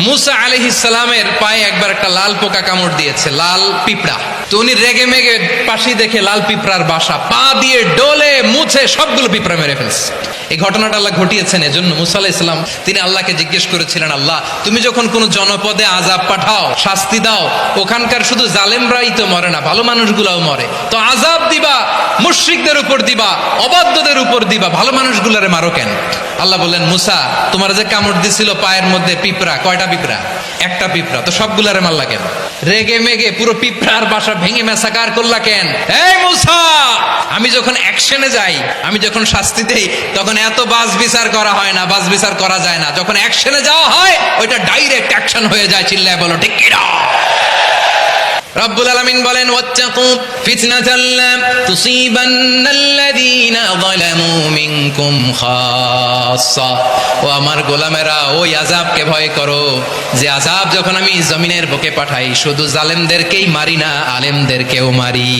মুসা আলাইহিস সালামের পায়ে একবার একটা লাল পোকা কামড় দিয়েছে, লাল পিঁপড়া। তো উনি রেগে মেগে পাশে দেখে লাল পিঁপড়ার বাসা, পা দিয়ে ডলে মুছে সবগুলো পিঁপড়া মেরে ফেলছে। এই ঘটনাটা আল্লাহ ঘটিয়েছেন এজন্য মুসা আলাইহিস সালাম তিনি আল্লাহকে জিজ্ঞেস করেছিলেন, আল্লাহ তুমি যখন কোনো জনপদে আযাব পাঠাও, শাস্তি দাও, ওখানকার শুধু জালেমরাই তো মরে না, ভালো মানুষগুলাও মরে, তো আযাব দিবা মুশরিকদের উপর দিবা, অবাধ্যদের উপর দিবা, ভালো মানুষগুলারে মারো কেন? আল্লাহ বললেন, মুসা তোমার যে কামড় দিছিল পায়ের মধ্যে পিঁপড়া, কয়টা পিঁপড়া? একটা পিঁপড়া, তো সবগুলারে মারলা কেন? রেগে মেগে পুরো পিঁপড়ার বাসা ভেঙে মেসাকার করলা কেন? এই মুসা, আমি যখন অ্যাকশনে যাই, আমি যখন শাস্তি দেই, তখন এত বাস বিচার করা হয় না, বাস বিচার করা যায় না। যখন অ্যাকশনে যাওয়া হয় ওইটা ডাইরেক্ট অ্যাকশন হয়ে যায়। চিল্লায় বলো ঠিক কি না? রব্বুল আলামিন বলেন, ওয়াত্তাকু ফিতনাতাল লা তুসিবান্নাল্লাযীনা যালামু মিনকুম খাসসা। ও আমার গোলামেরা, ওই আযাবকে ভয় করো যে আযাব যখন আমি জমিনের বুকে পাঠাই শুধু জালেমদেরকেই মারি না, আলেমদেরকেও মারি।